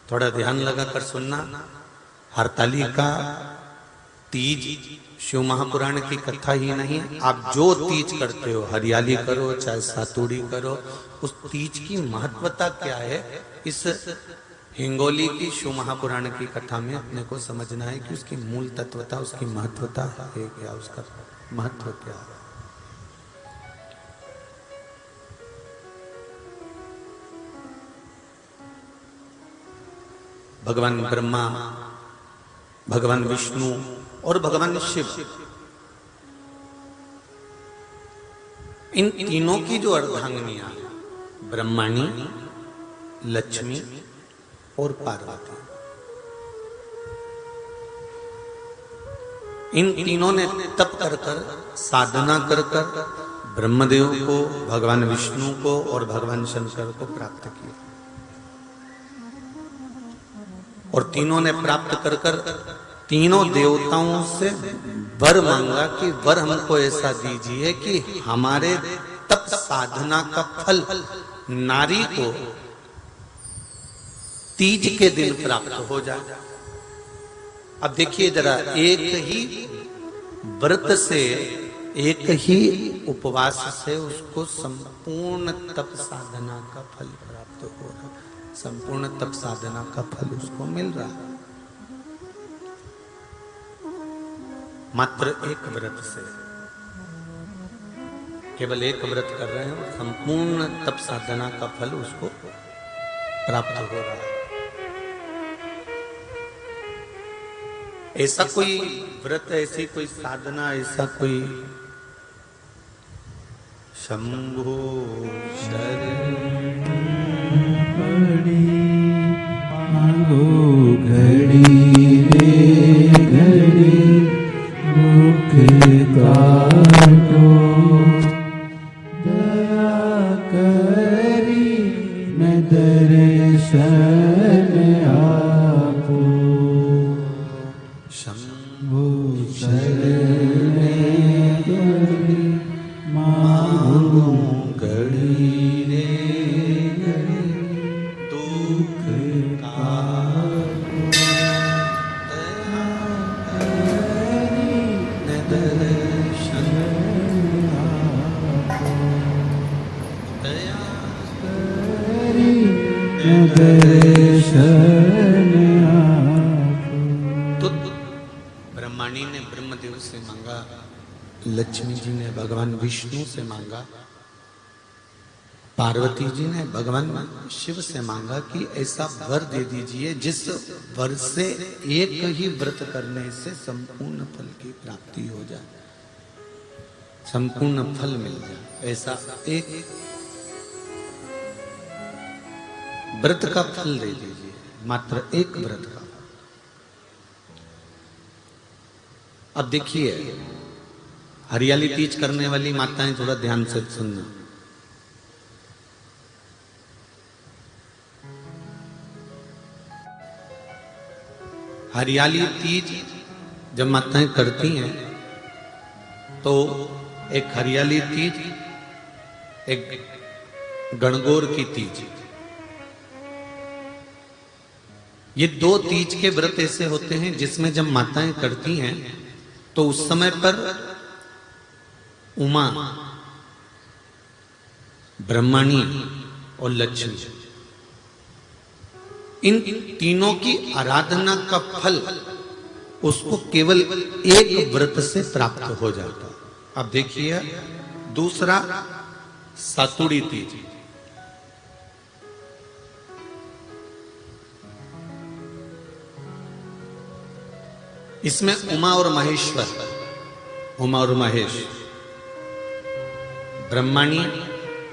थोड़ा ध्यान लगाकर सुनना। हरतालिका तीज शिव महापुराण की कथा ही नहीं है। आप जो तीज करते हो, हरियाली करो चाहे सातुड़ी करो, उस तीज की महत्वता क्या है, इस हिंगोली की शिव महापुराण की कथा में अपने को समझना है कि उसकी मूल तत्वता, उसकी महत्वता है क्या, उसका महत्व क्या है। भगवान ब्रह्मा, भगवान विष्णु और भगवान शिव, इन तीनों की जो अर्धांगिनियां, ब्रह्माणी, लक्ष्मी और पार्वती, इन तीनों ने तप कर कर, साधना कर कर ब्रह्मदेव को, भगवान विष्णु को और भगवान शंकर को प्राप्त किया। और तीनों ने प्राप्त कर कर तीनों देवताओं से वर मांगा कि वर हमको ऐसा दीजिए कि हमारे तप साधना का फल नारी को तीज के दिन प्राप्त हो जाए। अब देखिए जरा, एक ही व्रत से, एक ही उपवास से उसको संपूर्ण तप साधना का फल प्राप्त हो रहा, संपूर्ण तप साधना का फल उसको मिल रहा है मात्र एक व्रत से। केवल एक व्रत कर रहे हैं और संपूर्ण तप साधना का फल उसको प्राप्त हो रहा है। ऐसा कोई व्रत, ऐसी कोई साधना, ऐसा कोई शंभो घड़ी रे घड़ी मुख काटो, दया करी मैं दर्शन आपो, शंभो शरण घड़ी मांगो घड़ी रे घड़ी दुख तो ब्रह्माणी ने ब्रह्मदेव से मांगा, लक्ष्मी जी ने भगवान विष्णु से मांगा, पार्वती जी ने भगवान शिव से मांगा कि ऐसा वर दे दीजिए जिस वर से एक ही व्रत करने से संपूर्ण फल की प्राप्ति हो जाए, संपूर्ण फल मिल जाए। ऐसा एक व्रत का फल दे दीजिए, मात्र एक व्रत का। अब देखिए, हरियाली तीज करने वाली माताएं थोड़ा ध्यान से सुनना। हरियाली तीज जब माताएं करती हैं तो एक हरियाली तीज, एक गणगौर की तीज, ये दो तीज के व्रत ऐसे होते हैं जिसमें जब माताएं करती हैं तो उस समय पर उमा, ब्रह्माणी और लक्ष्मी, इन तीनों की आराधना का फल उसको केवल एक व्रत से प्राप्त हो जाता। अब देखिए दूसरा, सातुड़ी तीज। इसमें उमा और महेश्वर, उमा और महेश, ब्रह्माणी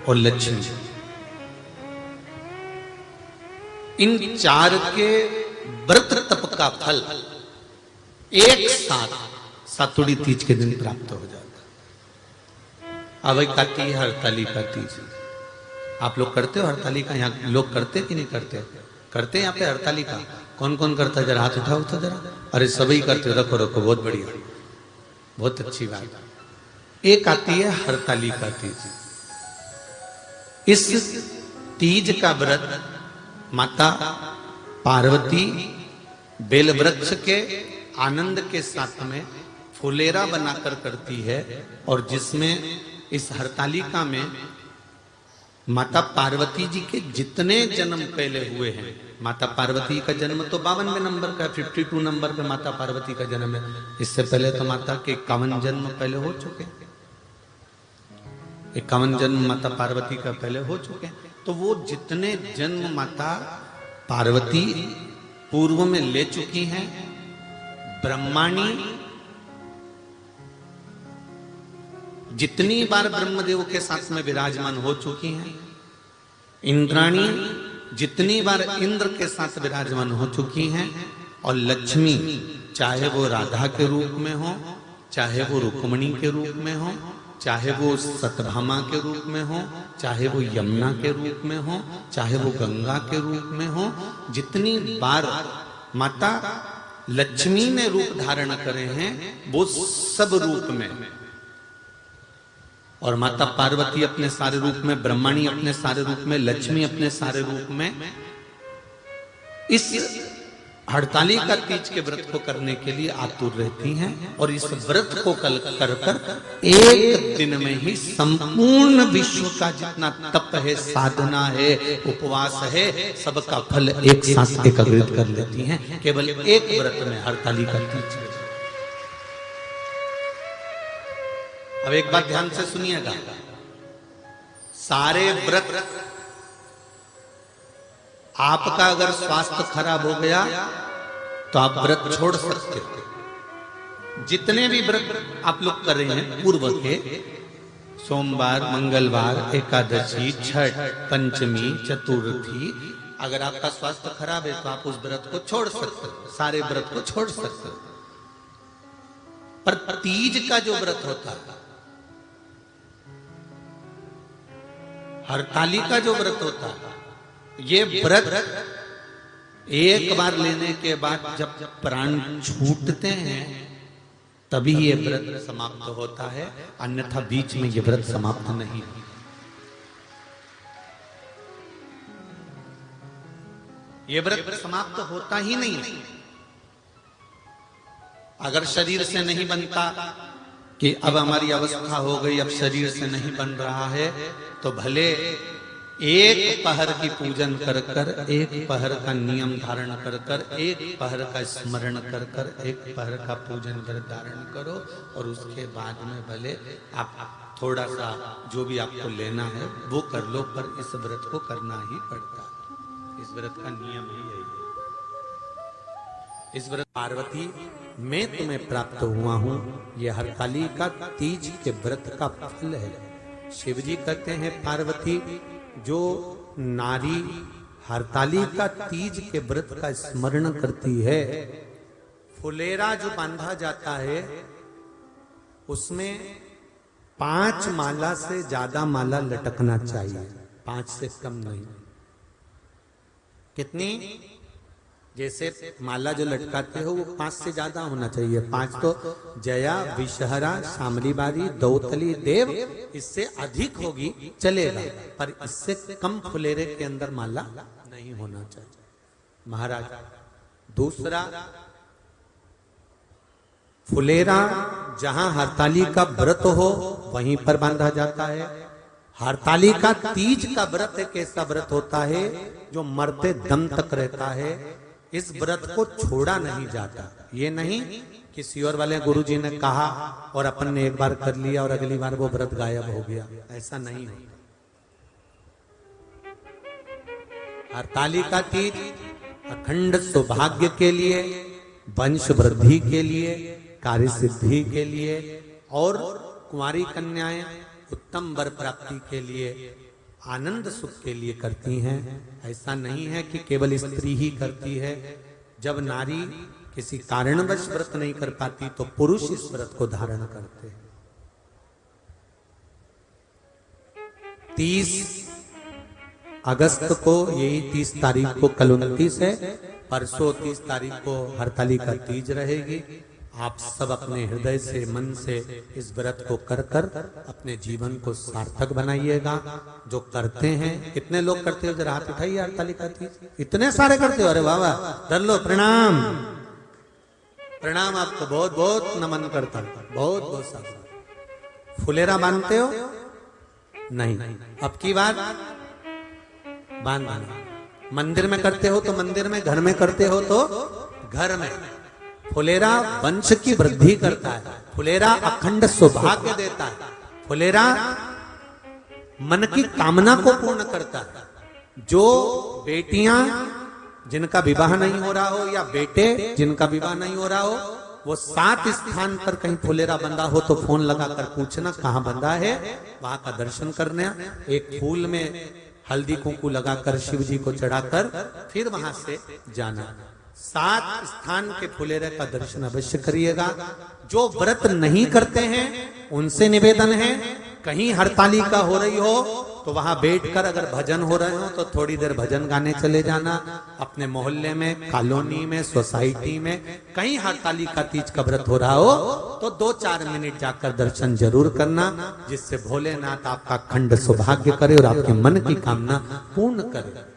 और लक्ष्मी, इन चार के व्रत तप का फल एक साथ सातुड़ी तीज के दिन प्राप्त हो जाता। अब एक आती है हरतालिका तीज। आप लोग करते हो हरतालिका? यहाँ लोग करते कि नहीं करते? करते हैं यहाँ पे हरतालिका? कौन कौन करता है? जरा हाथ उठाओ तो जरा। अरे सभी करते हो, रखो रखो, बहुत बढ़िया, बहुत अच्छी बात। एक आती है हरतालिका तीज। इस तीज का व्रत माता पार्वती बेल वृक्ष के आनंद के साथ में फुलेरा बनाकर करती है, और जिसमें इस हरतालिका में माता पार्वती जी के जितने जन्म पहले हुए हैं, माता पार्वती का जन्म तो 52वें नंबर का, 52 नंबर पे माता पार्वती का जन्म है। इससे पहले तो माता के 51 जन्म पहले हो चुके, 51 जन्म माता पार्वती का पहले हो चुके। तो वो जितने जन्म माता पार्वती पूर्व में ले चुकी हैं, ब्रह्माणी जितनी बार ब्रह्मदेव के साथ में विराजमान हो चुकी हैं, इंद्राणी जितनी बार इंद्र के साथ विराजमान हो चुकी हैं, और लक्ष्मी चाहे वो राधा के रूप में हो, चाहे वो रुक्मणी के रूप में हो, चाहे वो सतभामा के रूप में हो, चाहे वो यमुना के रूप में हो, चाहे वो गंगा के रूप में हो, जितनी बार माता लक्ष्मी ने रूप धारण करे हैं वो सब रूप में, और माता पार्वती अपने सारे रूप में, ब्रह्माणी अपने सारे रूप में, लक्ष्मी अपने सारे रूप में इस हड़तालिका तीज के व्रत को करने के लिए आतुर रहती हैं। और इस व्रत को कर कर एक दिन में ही संपूर्ण विश्व का जितना तप है, साधना है, उपवास है, सबका फल एक साथ एकत्रित कर लेती हैं केवल एक व्रत में, हड़तालिका तीज। अब एक बात ध्यान से सुनिएगा, सारे व्रत आपका अगर स्वास्थ्य खराब हो गया तो आप व्रत छोड़ सकते हो। जितने भी व्रत आप लोग कर रहे हैं पूर्व के, सोमवार, मंगलवार, एकादशी, छठ, पंचमी, चतुर्थी, अगर आपका स्वास्थ्य खराब है तो आप उस व्रत को छोड़ सकते हो, सारे व्रत को छोड़ सकते हो। पर तीज का जो व्रत होता है, हरतालिका जो व्रत होता है, ये व्रत एक बार लेने के बाद जब प्राण छूटते हैं तभी ये व्रत समाप्त होता है, अन्यथा बीच में ये व्रत समाप्त नहीं। ये व्रत समाप्त होता ही नहीं। अगर शरीर से नहीं बनता कि अब हमारी अवस्था हो गई, अब शरीर से नहीं बन रहा है, तो भले एक पहर की पूजन कर कर, एक पहर का नियम धारण कर कर, एक पहर का स्मरण कर कर, एक पहर का पूजन कर धारण करो, और उसके बाद में भले आप थोड़ा सा जो भी आपको लेना है वो कर लो, पर इस व्रत को करना ही पड़ता है। इस व्रत का नियम ही यही है। इस व्रत पार्वती मैं तुम्हें प्राप्त हुआ हूं, ये हरतालिका तीज के व्रत का फल है। शिव जी कहते हैं पार्वती, जो नारी हरतालिका तीज के व्रत का स्मरण करती है, फुलेरा जो बांधा जाता है उसमें 5 माला से ज्यादा माला लटकना चाहिए, 5 से कम नहीं। कितनी? जैसे माला जो लटकाते हो वो 5 से ज्यादा होना चाहिए। 5 तो जया, विषहरा, शामली बारी, दौतली, देव, इससे अधिक होगी चलेगा, पर इससे कम फुलेरे के अंदर माला नहीं होना चाहिए महाराज। दूसरा, फुलेरा जहां हरतालिका व्रत हो वहीं पर बांधा जाता है। हरतालिका तीज का व्रत एक ऐसा व्रत होता है जो मरते दम तक रहता है। इस व्रत को छोड़ा नहीं जाता। ये नहीं कि सियोर वाले गुरुजी ने कहा और अपन ने एक बार कर लिया और अगली बार वो व्रत गायब हो गया, ऐसा नहीं होता। हरतालिका तीज अखंड सौभाग्य के लिए, वंश वृद्धि के लिए, कार्य सिद्धि के लिए और कुंवारी कन्याएं उत्तम वर प्राप्ति के लिए, आनंद सुख के लिए करती हैं। ऐसा नहीं है कि केवल स्त्री ही करती है। जब नारी किसी कारणवश व्रत नहीं कर पाती तो पुरुष इस व्रत को धारण करते हैं। 30 अगस्त को, यही 30 तारीख को, कल 29 है, परसों 30 तारीख को हरतालिका तीज रहेगी आप सब अपने हृदय से, मन से इस व्रत को कर कर अपने जीवन को सार्थक बनाइएगा। जो करते हैं, कितने लोग करते हो, जरा हाथ उठाइए, हरतालिका तीज इतने सारे करते हो, अरे वाह वाह, धर लो, प्रणाम प्रणाम, आपको बहुत बहुत नमन करता हूं, बहुत बहुत सारा। फुलेरा बांधते हो? नहीं, अब की बात बांधना। मंदिर में करते हो तो मंदिर में, घर में करते हो तो घर में। फुलेरा वंश की वृद्धि करता है, फुलेरा अखंड सौभाग्य देता है, फुलेरा मन की कामना को पूर्ण करता है। जो बेटियां जिनका विवाह नहीं हो रहा हो, या बेटे जिनका विवाह नहीं हो रहा हो, वो 7 स्थान पर कहीं फुलेरा बंधा हो तो फोन लगाकर पूछना कहाँ बंधा है, वहां का दर्शन करना। एक फूल में हल्दी कुंकू लगाकर शिव जी को चढ़ाकर फिर वहां से जाना। 7 स्थान के फुलेरे का दर्शन अवश्य करिएगा। जो व्रत नहीं करते हैं उनसे निवेदन है, कहीं हरतालिका हो रही हो तो वहां बैठकर अगर भजन हो रहे हो तो थोड़ी देर भजन गाने चले जाना। अपने मोहल्ले में, कॉलोनी में, सोसाइटी में कहीं हरतालिका तीज का व्रत हो रहा हो तो 2-4 मिनट जाकर दर्शन जरूर करना, जिससे भोलेनाथ आपका अखंड सौभाग्य करे और आपके मन की कामना पूर्ण करे।